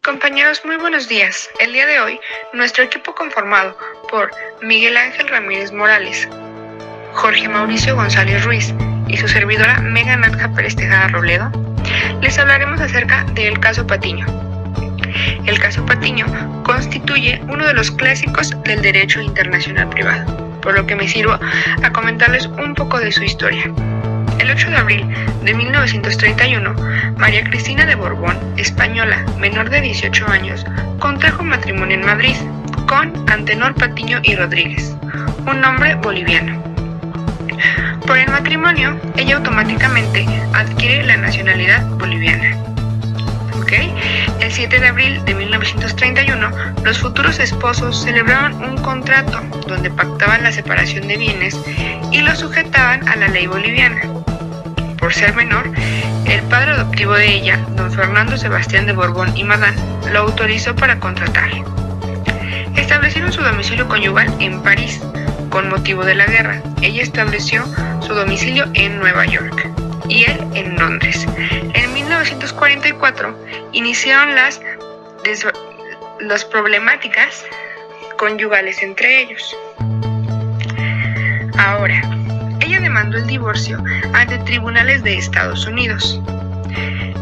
Compañeros, muy buenos días. El día de hoy, nuestro equipo conformado por Miguel Ángel Ramírez Morales, Jorge Mauricio González Ruiz y su servidora Megan Nadja Pérez Tejada Robledo, les hablaremos acerca del caso Patiño. El caso Patiño constituye uno de los clásicos del derecho internacional privado, por lo que me sirvo a comentarles un poco de su historia. El 8 de abril de 1931, María Cristina de Borbón, española, menor de 18 años, contrajo matrimonio en Madrid con Antenor Patiño y Rodríguez, un hombre boliviano. Por el matrimonio, ella automáticamente adquiere la nacionalidad boliviana. El 7 de abril de 1931, los futuros esposos celebraron un contrato donde pactaban la separación de bienes y lo sujetaban a la ley boliviana. Por ser menor, el padre adoptivo de ella, don Fernando Sebastián de Borbón y Madán, lo autorizó para contratar. Establecieron su domicilio conyugal en París, con motivo de la guerra. Ella estableció su domicilio en Nueva York y él en Londres. En 1944 iniciaron las problemáticas conyugales entre ellos. Ahora, ella demandó el divorcio ante tribunales de Estados Unidos.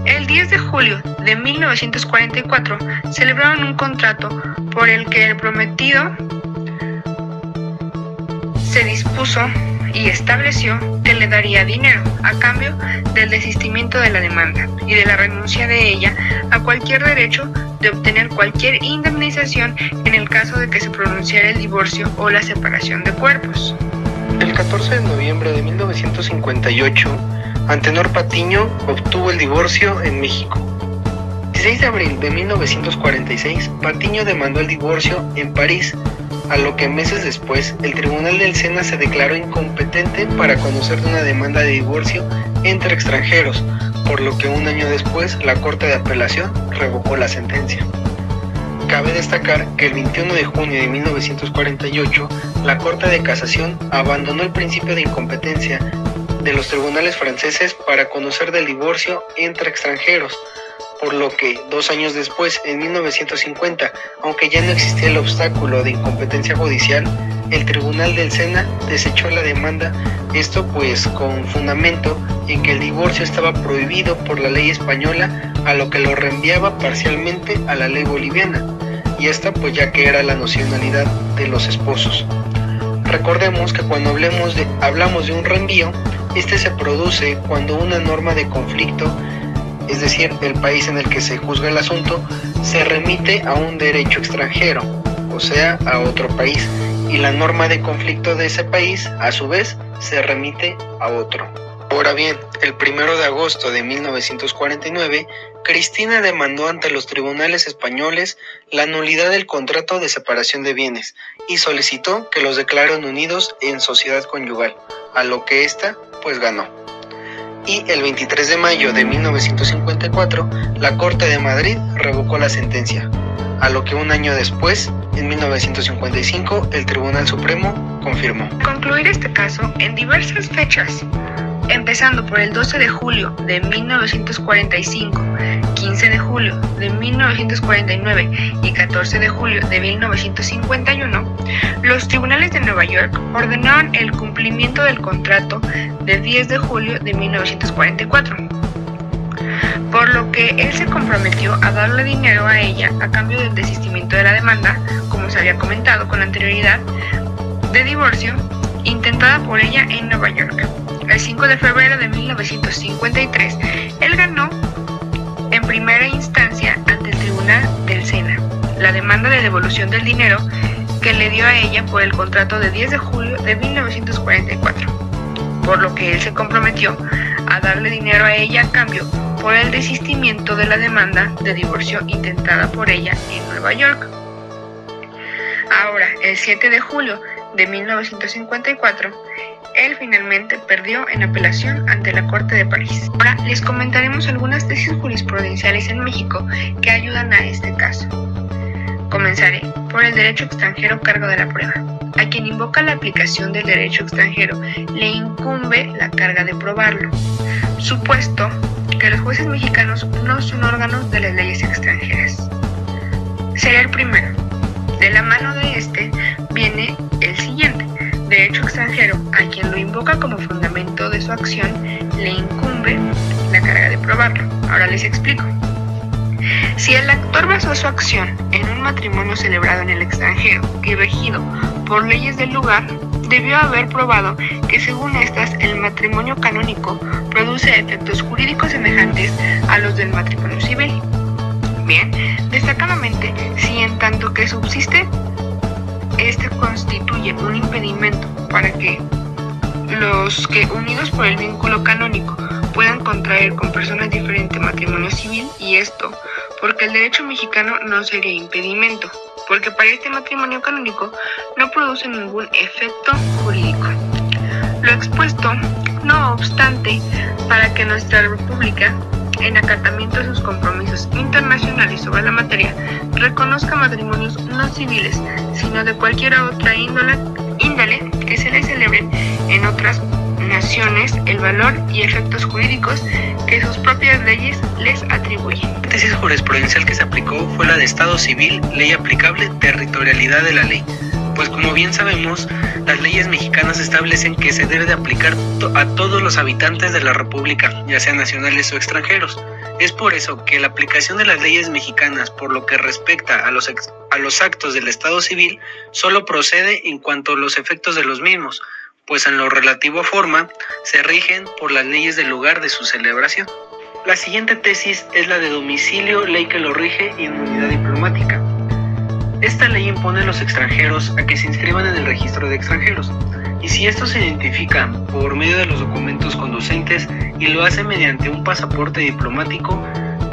El 10 de julio de 1944 celebraron un contrato por el que el prometido se dispuso y estableció que le daría dinero a cambio del desistimiento de la demanda y de la renuncia de ella a cualquier derecho de obtener cualquier indemnización en el caso de que se pronunciara el divorcio o la separación de cuerpos. El 14 de noviembre de 1958, Antenor Patiño obtuvo el divorcio en México. El 16 de abril de 1946, Patiño demandó el divorcio en París, a lo que meses después el Tribunal del Sena se declaró incompetente para conocer de una demanda de divorcio entre extranjeros, por lo que un año después la Corte de Apelación revocó la sentencia. Cabe destacar que el 21 de junio de 1948, la Corte de Casación abandonó el principio de incompetencia de los tribunales franceses para conocer del divorcio entre extranjeros, por lo que 2 años después, en 1950, aunque ya no existía el obstáculo de incompetencia judicial, el Tribunal del Sena desechó la demanda, esto pues con fundamento en que el divorcio estaba prohibido por la ley española, a lo que lo reenviaba parcialmente a la ley boliviana, y esta pues ya que era la nacionalidad de los esposos. Recordemos que cuando hablamos de un reenvío, este se produce cuando una norma de conflicto, es decir, el país en el que se juzga el asunto, se remite a un derecho extranjero, o sea, a otro país, y la norma de conflicto de ese país, a su vez, se remite a otro. Ahora bien, el 1 de agosto de 1949, Cristina demandó ante los tribunales españoles la nulidad del contrato de separación de bienes y solicitó que los declaren unidos en sociedad conyugal, a lo que ésta pues ganó. Y el 23 de mayo de 1954, la Corte de Madrid revocó la sentencia, a lo que un año después, en 1955, el Tribunal Supremo confirmó. Para concluir este caso, en diversas fechas, empezando por el 12 de julio de 1945, 15 de julio de 1949 y 14 de julio de 1951, los tribunales de Nueva York ordenaron el cumplimiento del contrato de 10 de julio de 1944, por lo que él se comprometió a darle dinero a ella a cambio del desistimiento de la demanda, como se había comentado con anterioridad, de divorcio intentada por ella en Nueva York. El 5 de febrero de 1953, él ganó en primera instancia ante el Tribunal del Sena la demanda de devolución del dinero que le dio a ella por el contrato de 10 de julio de 1944, por lo que él se comprometió a darle dinero a ella a cambio por el desistimiento de la demanda de divorcio intentada por ella en Nueva York. Ahora, el 7 de julio de 1954, él finalmente perdió en apelación ante la Corte de París. Ahora les comentaremos algunas tesis jurisprudenciales en México que ayudan a este caso. Comenzaré por el derecho extranjero cargo de la prueba. A quien invoca la aplicación del derecho extranjero le incumbe la carga de probarlo, supuesto que los jueces mexicanos no son órganos de las leyes extranjeras. primero. De la mano de este viene el siguiente. Derecho extranjero, a quien lo invoca como fundamento de su acción, le incumbe la carga de probarlo. Ahora les explico. Si el actor basó su acción en un matrimonio celebrado en el extranjero y regido por leyes del lugar, debió haber probado que según estas el matrimonio canónico produce efectos jurídicos semejantes a los del matrimonio civil. Bien, destacadamente, si en tanto que subsiste, este constituye un impedimento para que los que unidos por el vínculo canónico puedan contraer con personas diferentes matrimonio civil, y esto porque el derecho mexicano no sería impedimento, porque para este matrimonio canónico no produce ningún efecto jurídico. Lo expuesto, no obstante, para que nuestra república, en acatamiento de sus compromisos internacionales sobre la materia, reconozca matrimonios no civiles, sino de cualquier otra índole que se les celebren en otras naciones, el valor y efectos jurídicos que sus propias leyes les atribuyen. La tesis jurisprudencial que se aplicó fue la de Estado Civil, ley aplicable, territorialidad de la ley. Pues como bien sabemos, las leyes mexicanas establecen que se debe de aplicar a todos los habitantes de la República, ya sean nacionales o extranjeros. Es por eso que la aplicación de las leyes mexicanas por lo que respecta a los actos del Estado Civil solo procede en cuanto a los efectos de los mismos, pues en lo relativo a forma se rigen por las leyes del lugar de su celebración. La siguiente tesis es la de domicilio, ley que lo rige, y inmunidad diplomática. Esta ley impone a los extranjeros a que se inscriban en el registro de extranjeros, y si estos se identifican por medio de los documentos conducentes y lo hacen mediante un pasaporte diplomático,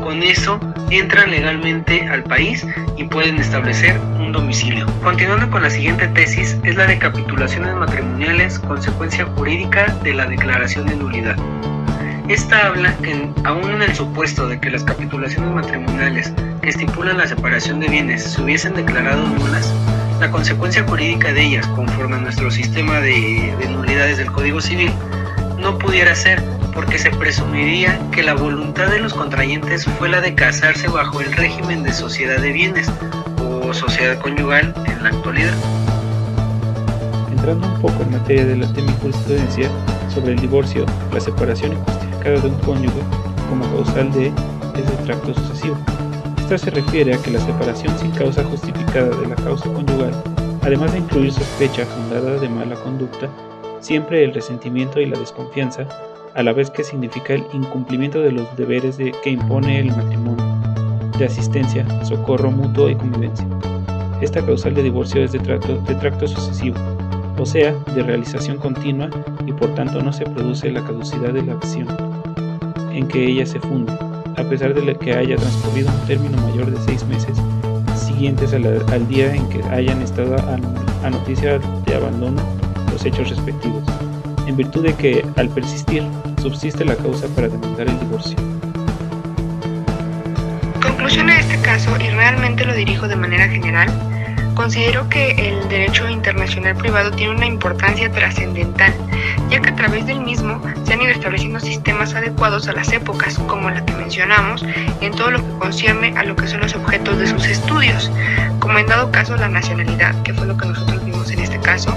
con eso entran legalmente al país y pueden establecer un domicilio. Continuando con la siguiente tesis, es la de capitulaciones matrimoniales, consecuencia jurídica de la declaración de nulidad. Esta habla que, aún en el supuesto de que las capitulaciones matrimoniales que estipulan la separación de bienes se hubiesen declarado nulas, la consecuencia jurídica de ellas, conforme a nuestro sistema de nulidades del Código Civil, no pudiera ser, porque se presumiría que la voluntad de los contrayentes fue la de casarse bajo el régimen de sociedad de bienes o sociedad conyugal en la actualidad. Entrando un poco en materia de la jurisprudencia sobre el divorcio, la separación injustificada de un cónyuge como causal de tracto sucesivo. Esta se refiere a que la separación sin causa justificada de la causa conyugal, además de incluir sospecha fundada de mala conducta, siempre el resentimiento y la desconfianza, a la vez que significa el incumplimiento de los deberes que impone el matrimonio, de asistencia, socorro mutuo y convivencia. Esta causal de divorcio es de tracto sucesivo, o sea, de realización continua, y por tanto no se produce la caducidad de la acción en que ella se funde, a pesar de que haya transcurrido un término mayor de 6 meses siguientes al día en que hayan estado a noticia de abandono los hechos respectivos, en virtud de que, al persistir, subsiste la causa para demandar el divorcio. Conclusión de este caso, y realmente lo dirijo de manera general, considero que el derecho internacional privado tiene una importancia trascendental, ya que a través del mismo se han ido estableciendo sistemas adecuados a las épocas, como la que mencionamos, en todo lo que concierne a lo que son los objetos de sus estudios, como en dado caso la nacionalidad, que fue lo que nosotros vimos en este caso,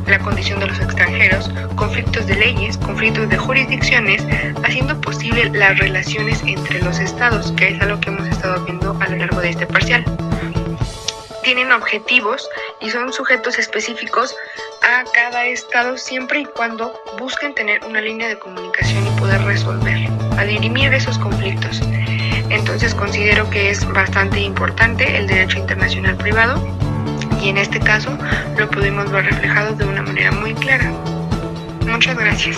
la condición de los extranjeros, conflictos de leyes, conflictos de jurisdicciones, haciendo posible las relaciones entre los estados, que es algo que hemos estado viendo a lo largo de este parcial. Tienen objetivos y son sujetos específicos a cada estado, siempre y cuando busquen tener una línea de comunicación y poder resolver, a dirimir esos conflictos. Entonces considero que es bastante importante el derecho internacional privado, y en este caso lo pudimos ver reflejado de una manera muy clara. Muchas gracias.